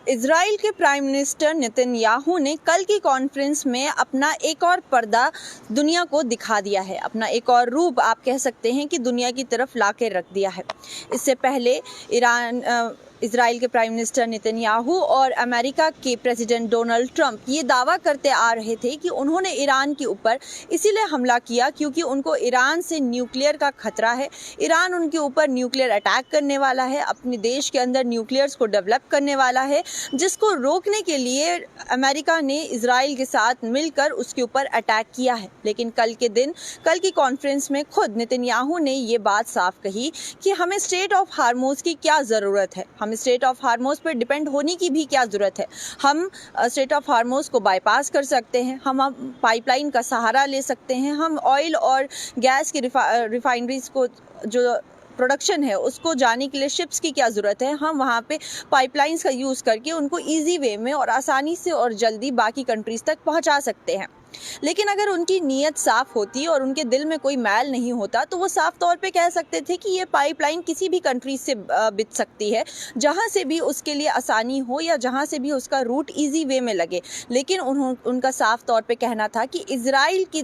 Israel के prime minister Netanyahu ने कल की कॉन्फ्रेंस में अपना एक और पर्दा दुनिया को दिखा दिया है, अपना एक और रूप आप कह सकते हैं कि दुनिया की तरफ ला के रख दिया है। इससे पहले इजराइल के प्राइम मिनिस्टर नेतन्याहू और अमेरिका के प्रेसिडेंट डोनाल्ड ट्रंप ये दावा करते आ रहे थे कि उन्होंने ईरान के ऊपर इसीलिए हमला किया क्योंकि उनको ईरान से न्यूक्लियर का खतरा है। ईरान उनके ऊपर न्यूक्लियर अटैक करने वाला है, अपने देश के अंदर न्यूक्लियर्स को डेवलप करने वाला है, जिसको रोकने के लिए अमेरिका ने इजराइल के साथ मिलकर उसके ऊपर अटैक किया है। लेकिन कल की कॉन्फ्रेंस में खुद नेतन्याहू ने ये बात साफ कही कि हमें स्ट्रेट ऑफ हार्मोज की क्या ज़रूरत है, हम स्ट्रेट ऑफ हार्मोज पर डिपेंड होने की भी क्या ज़रूरत है। हम स्ट्रेट ऑफ हार्मोज को बाईपास कर सकते हैं, हम पाइपलाइन का सहारा ले सकते हैं, हम ऑयल और गैस की रिफाइनरीज को जो प्रोडक्शन है उसको जाने के लिए शिप्स की क्या ज़रूरत है, हम वहाँ पे पाइपलाइंस का यूज़ करके उनको ईजी वे में और आसानी से और जल्दी बाकी कंट्रीज़ तक पहुँचा सकते हैं। लेकिन अगर उनकी नीयत साफ होती और उनके दिल में कोई मैल नहीं होता तो वो साफ तौर पे कह सकते थे कि ये पाइपलाइन किसी भी कंट्री से बिक सकती है, जहाँ से भी उसके लिए आसानी हो या जहाँ से भी उसका रूट इजी वे में लगे। लेकिन उनका साफ तौर पे कहना था कि इजराइल के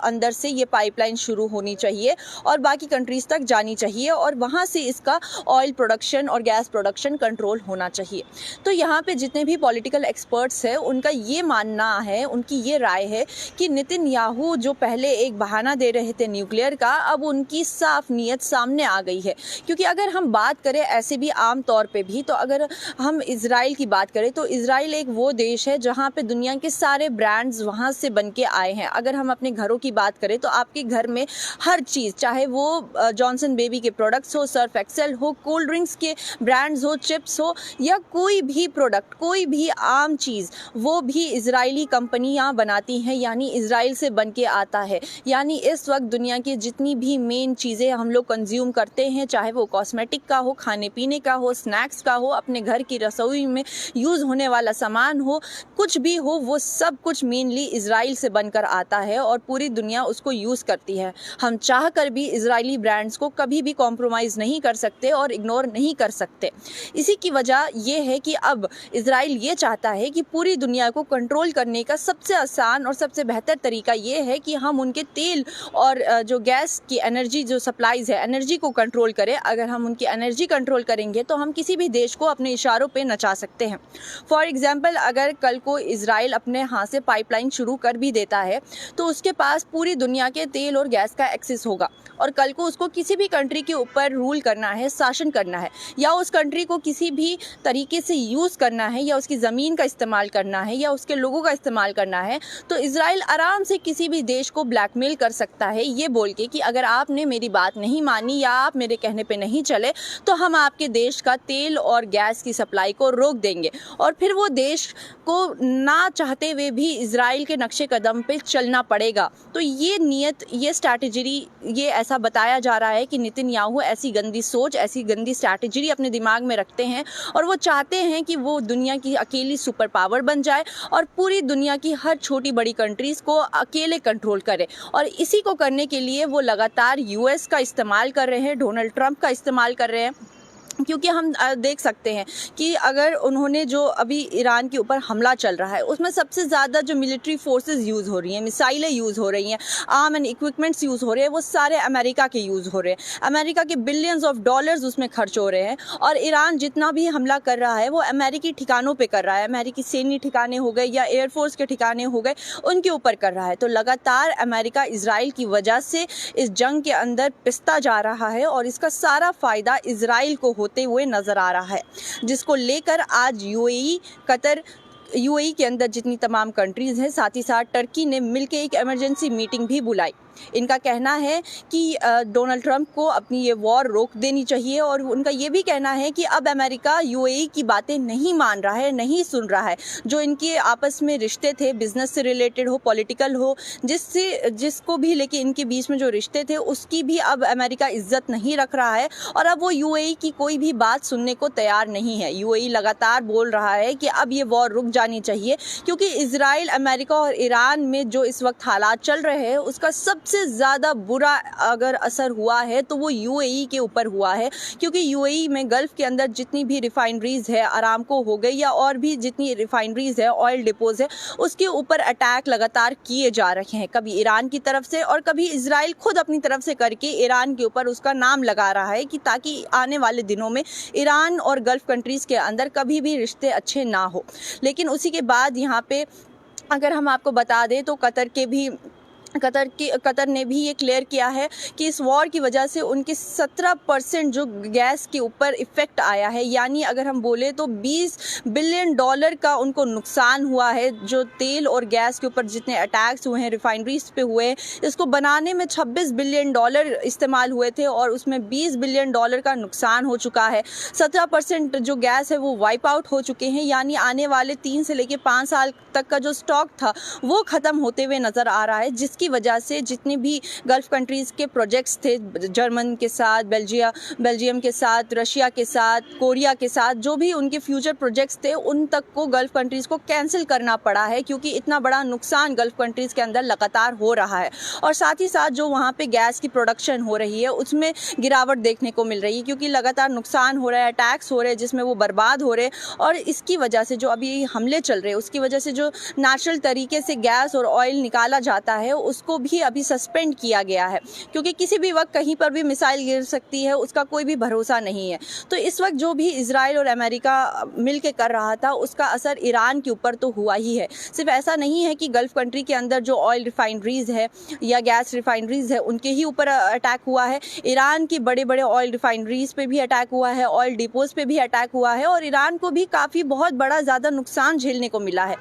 अंदर से ये पाइपलाइन शुरू होनी चाहिए और बाकी कंट्रीज तक जानी चाहिए और वहाँ से इसका ऑयल प्रोडक्शन और गैस प्रोडक्शन कंट्रोल होना चाहिए। तो यहाँ पे जितने भी पॉलिटिकल एक्सपर्ट्स हैं उनका ये मानना है, उनकी ये राय है कि नेतन्याहू जो पहले एक बहाना दे रहे थे न्यूक्लियर का, अब उनकी साफ नीयत सामने आ गई है। क्योंकि अगर हम बात करें ऐसे भी आम तौर पे भी, तो अगर हम इजराइल की बात करें तो इजराइल एक वो देश है जहाँ पे दुनिया के सारे ब्रांड्स वहाँ से बन के आए हैं। अगर हम अपने घरों की बात करें तो आपके घर में हर चीज़, चाहे वो जॉनसन बेबी के प्रोडक्ट्स हो, सर्फ एक्सेल हो, कोल्ड ड्रिंक्स के ब्रांड्स हो, चिप्स हो या कोई भी प्रोडक्ट, कोई भी आम चीज़, वो भी इजरायली कंपनियाँ बनाती हैं, यानी इजराइल से बन के आता है। यानी इस वक्त दुनिया की जितनी भी मेन चीज़ें हम लोग कंज्यूम करते हैं, चाहे वो कॉस्मेटिक का हो, खाने पीने का हो, स्नैक्स का हो, अपने घर की रसोई में यूज़ होने वाला सामान हो, कुछ भी हो, वो सब कुछ मेनली इजराइल से बनकर आता है और पूरी दुनिया उसको यूज़ करती है। हम चाह कर भी इजरायली ब्रांड्स को कभी भी कॉम्प्रोमाइज़ नहीं कर सकते और इग्नोर नहीं कर सकते। इसी की वजह ये है कि अब इजराइल ये चाहता है कि पूरी दुनिया को कंट्रोल करने का सबसे आसान और सबसे बेहतर तरीका ये है कि हम उनके तेल और जो गैस की एनर्जी जो सप्लाईज है, एनर्जी को कंट्रोल करें। अगर हम उनकी एनर्जी कंट्रोल करेंगे तो हम किसी भी देश को अपने इशारों पे नचा सकते हैं। फॉर एग्जांपल, अगर कल को इजराइल अपने हाथ से पाइपलाइन शुरू कर भी देता है तो उसके पास पूरी दुनिया के तेल और गैस का एक्सेस होगा और कल को उसको किसी भी कंट्री के ऊपर रूल करना है, शासन करना है, या उस कंट्री को किसी भी तरीके से यूज़ करना है, या उसकी ज़मीन का इस्तेमाल करना है, या उसके लोगों का इस्तेमाल करना है, तो इजराइल आराम से किसी भी देश को ब्लैकमेल कर सकता है ये बोल के कि अगर आपने मेरी बात नहीं मानी या आप मेरे कहने पे नहीं चले तो हम आपके देश का तेल और गैस की सप्लाई को रोक देंगे। और फिर वो देश को ना चाहते हुए भी इजराइल के नक्शे कदम पे चलना पड़ेगा। तो ये नीयत, ये स्ट्रैटेजी, ये ऐसा बताया जा रहा है कि नेतन्याहू ऐसी गंदी सोच, ऐसी गंदी स्ट्रैटेजी अपने दिमाग में रखते हैं और वो चाहते हैं कि वो दुनिया की अकेली सुपर पावर बन जाए और पूरी दुनिया की हर छोटी बड़ी कंट्रीज़ को अकेले कंट्रोल करे। और इसी को करने के लिए वो लगातार यूएस का इस्तेमाल कर रहे हैं, डोनाल्ड ट्रंप का इस्तेमाल कर रहे हैं। क्योंकि हम देख सकते हैं कि अगर उन्होंने जो अभी ईरान के ऊपर हमला चल रहा है उसमें सबसे ज़्यादा जो मिलिट्री फोर्सेस यूज़ हो रही हैं, मिसाइलें यूज़ हो रही हैं, आर्म एंड इक्विपमेंट्स यूज़ हो रहे हैं, वो सारे अमेरिका के यूज़ हो रहे हैं। अमेरिका के बिलियंस ऑफ डॉलर्स उसमें खर्च हो रहे हैं और ईरान जितना भी हमला कर रहा है वो अमेरिकी ठिकानों पर कर रहा है, अमेरिकी सैन्य ठिकाने हो गए या एयरफोर्स के ठिकाने हो गए, उनके ऊपर कर रहा है। तो लगातार अमेरिका इजराइल की वजह से इस जंग के अंदर पिसता जा रहा है और इसका सारा फ़ायदा इजराइल को होते हुए नजर आ रहा है, जिसको लेकर आज यूएई के अंदर जितनी तमाम कंट्रीज़ हैं, साथ ही साथ टर्की ने मिलकर एक इमरजेंसी मीटिंग भी बुलाई। इनका कहना है कि डोनाल्ड ट्रंप को अपनी ये वॉर रोक देनी चाहिए और उनका ये भी कहना है कि अब अमेरिका यूएई की बातें नहीं मान रहा है, नहीं सुन रहा है। जो इनके आपस में रिश्ते थे, बिजनेस से रिलेटेड हो, पॉलिटिकल हो, जिसको भी लेके इनके बीच में जो रिश्ते थे उसकी भी अब अमेरिका इज्जत नहीं रख रहा है और अब वो यूएई की कोई भी बात सुनने को तैयार नहीं है। यूएई लगातार बोल रहा है कि अब ये वॉर रुक जानी चाहिए क्योंकि इजराइल, अमेरिका और ईरान में जो इस वक्त हालात चल रहे हैं उसका सब सबसे ज़्यादा बुरा अगर असर हुआ है तो वो यूएई के ऊपर हुआ है, क्योंकि यूएई में गल्फ़ के अंदर जितनी भी रिफाइनरीज़ है, अरामको हो गई या और भी जितनी रिफाइनरीज़ है, ऑयल डिपोज़ है, उसके ऊपर अटैक लगातार किए जा रहे हैं, कभी ईरान की तरफ से और कभी इजराइल खुद अपनी तरफ से करके ईरान के ऊपर उसका नाम लगा रहा है कि ताकि आने वाले दिनों में ईरान और गल्फ़ कंट्रीज़ के अंदर कभी भी रिश्ते अच्छे ना हो। लेकिन उसी के बाद यहाँ पे अगर हम आपको बता दें तो कतर ने भी ये क्लियर किया है कि इस वॉर की वजह से उनके 17% जो गैस के ऊपर इफ़ेक्ट आया है, यानी अगर हम बोले तो $20 बिलियन का उनको नुकसान हुआ है। जो तेल और गैस के ऊपर जितने अटैक्स हुए हैं, रिफाइनरीज पे हुए हैं, इसको बनाने में $26 बिलियन इस्तेमाल हुए थे और उसमें $20 बिलियन का नुकसान हो चुका है। 17% जो गैस है वो वाइप आउट हो चुके हैं, यानी आने वाले 3 से लेकर 5 साल तक का जो स्टॉक था वो ख़त्म होते हुए नज़र आ रहा है, जिसकी वजह से जितने भी गल्फ़ कंट्रीज़ के प्रोजेक्ट्स थे, जर्मन के साथ, बेल्जियम के साथ, रशिया के साथ, कोरिया के साथ, जो भी उनके फ्यूचर प्रोजेक्ट्स थे, उन तक को गल्फ़ कंट्रीज़ को कैंसिल करना पड़ा है, क्योंकि इतना बड़ा नुकसान गल्फ़ कंट्रीज़ के अंदर लगातार हो रहा है। और साथ ही साथ जो वहाँ पे गैस की प्रोडक्शन हो रही है उसमें गिरावट देखने को मिल रही है, क्योंकि लगातार नुकसान हो रहा है, अटैक्स हो रहे हैं जिसमें वो बर्बाद हो रहे हैं। और इसकी वजह से जो अभी हमले चल रहे हैं उसकी वजह से जो नेचुरल तरीके से गैस और ऑयल निकाला जाता है उसको भी अभी सस्पेंड किया गया है, क्योंकि किसी भी वक्त कहीं पर भी मिसाइल गिर सकती है, उसका कोई भी भरोसा नहीं है। तो इस वक्त जो भी इजराइल और अमेरिका मिलकर कर रहा था उसका असर ईरान के ऊपर तो हुआ ही है। सिर्फ ऐसा नहीं है कि गल्फ़ कंट्री के अंदर जो ऑयल रिफाइनरीज है या गैस रिफाइनरीज है उनके ही ऊपर अटैक हुआ है, ईरान की बड़े बड़े ऑयल रिफाइनरीज पे भी अटैक हुआ है, ऑयल डिपोज पे भी अटैक हुआ है और ईरान को भी काफ़ी बहुत बड़ा ज़्यादा नुकसान झेलने को मिला है।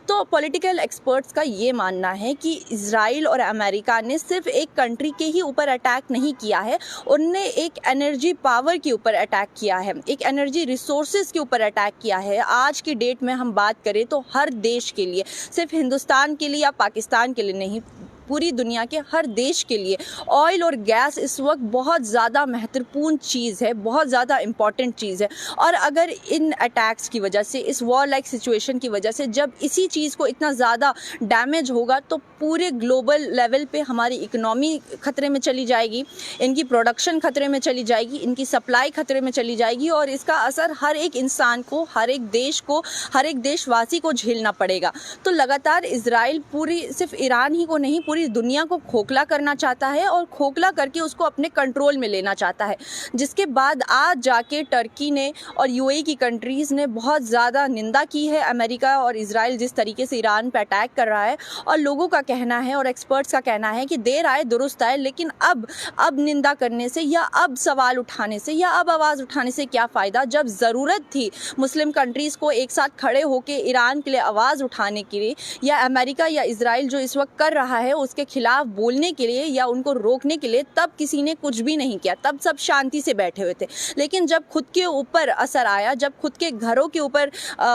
तो पॉलिटिकल एक्सपर्ट्स का ये मानना है कि इजराइल और अमेरिका ने सिर्फ एक कंट्री के ही ऊपर अटैक नहीं किया है, उनने एक एनर्जी पावर के ऊपर अटैक किया है, एक एनर्जी रिसोर्सेज के ऊपर अटैक किया है। आज की डेट में हम बात करें तो हर देश के लिए, सिर्फ हिंदुस्तान के लिए या पाकिस्तान के लिए नहीं, पूरी दुनिया के हर देश के लिए ऑयल और गैस इस वक्त बहुत ज़्यादा महत्वपूर्ण चीज़ है, बहुत ज़्यादा इम्पॉर्टेंट चीज़ है। और अगर इन अटैक्स की वजह से, इस वॉर लाइक सिचुएशन की वजह से जब इसी चीज़ को इतना ज़्यादा डैमेज होगा तो पूरे ग्लोबल लेवल पे हमारी इकोनॉमी खतरे में चली जाएगी, इनकी प्रोडक्शन खतरे में चली जाएगी, इनकी सप्लाई खतरे में चली जाएगी और इसका असर हर एक इंसान को, हर एक देश को, हर एक देशवासी को झेलना पड़ेगा। तो लगातार इजराइल पूरी सिर्फ ईरान ही को नहीं, पूरी दुनिया को खोखला करना चाहता है और खोखला करके उसको अपने कंट्रोल में लेना चाहता है, जिसके बाद आज जाके टर्की ने और यूएई की कंट्रीज़ ने बहुत ज़्यादा निंदा की है अमेरिका और इजराइल जिस तरीके से ईरान पर अटैक कर रहा है। और लोगों का कहना है और एक्सपर्ट्स का कहना है कि देर आए दुरुस्त आए, लेकिन अब निंदा करने से या अब सवाल उठाने से या अब आवाज़ उठाने से क्या फ़ायदा, जब ज़रूरत थी मुस्लिम कंट्रीज़ को एक साथ खड़े होकर ईरान के लिए आवाज़ उठाने के लिए, या अमेरिका या इजराइल जो इस वक्त कर रहा है उसके खिलाफ बोलने के लिए या उनको रोकने के लिए, तब किसी ने कुछ भी नहीं किया, तब सब शांति से बैठे हुए थे। लेकिन जब खुद के ऊपर असर आया, जब खुद के घरों के ऊपर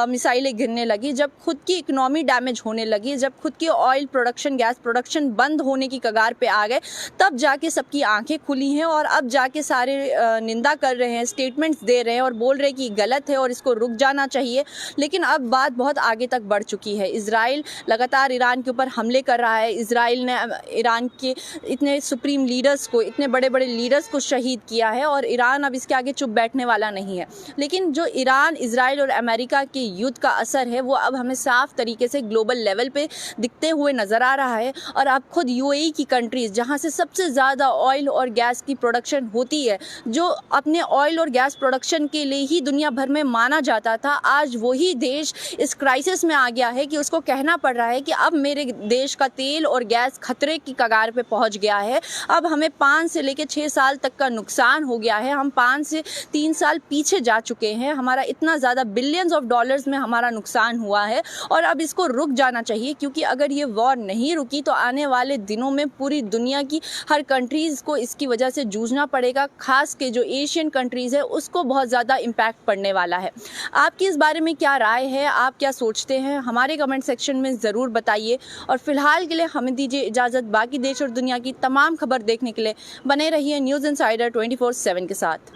मिसाइलें गिरने लगी, जब खुद की इकोनॉमी डैमेज होने लगी, जब खुद की ऑयल प्रोडक्शन, गैस प्रोडक्शन बंद होने की कगार पे आ गए, तब जाके सबकी आंखें खुली हैं और अब जाके सारे निंदा कर रहे हैं, स्टेटमेंट्स दे रहे हैं और बोल रहे हैं कि गलत है और इसको रुक जाना चाहिए। लेकिन अब बात बहुत आगे तक बढ़ चुकी है। इजराइल लगातार ईरान के ऊपर हमले कर रहा है। इजराइल ने ईरान के इतने सुप्रीम लीडर्स को, इतने बड़े बड़े लीडर्स को शहीद किया है और ईरान अब इसके आगे चुप बैठने वाला नहीं है। लेकिन जो ईरान, इजराइल और अमेरिका के युद्ध का असर है वो अब हमें साफ तरीके से ग्लोबल लेवल पे दिखते हुए नज़र आ रहा है। और अब खुद यूएई की कंट्रीज़ जहाँ से सबसे ज़्यादा ऑयल और गैस की प्रोडक्शन होती है, जो अपने ऑयल और गैस प्रोडक्शन के लिए ही दुनिया भर में माना जाता था, आज वही देश इस क्राइसिस में आ गया है कि उसको कहना पड़ रहा है कि अब मेरे देश का तेल और गैस खतरे की कगार पे पहुंच गया है। अब हमें 5 से लेकर 6 साल तक का नुकसान हो गया है, हम 5 से 3 साल पीछे जा चुके हैं, हमारा इतना ज़्यादा बिलियंस ऑफ डॉलर्स में हमारा नुकसान हुआ है और अब इसको रुक जाना चाहिए, क्योंकि अगर ये वॉर नहीं रुकी तो आने वाले दिनों में पूरी दुनिया की हर कंट्रीज़ को इसकी वजह से जूझना पड़ेगा। खास के जो एशियन कंट्रीज़ है उसको बहुत ज़्यादा इम्पैक्ट पड़ने वाला है। आपकी इस बारे में क्या राय है, आप क्या सोचते हैं, हमारे कमेंट सेक्शन में ज़रूर बताइए। और फिलहाल के लिए हमें दीजिए इजाज़त। बाकी देश और दुनिया की तमाम खबर देखने के लिए बने रहिए न्यूज़ इनसाइडर 24/7 के साथ।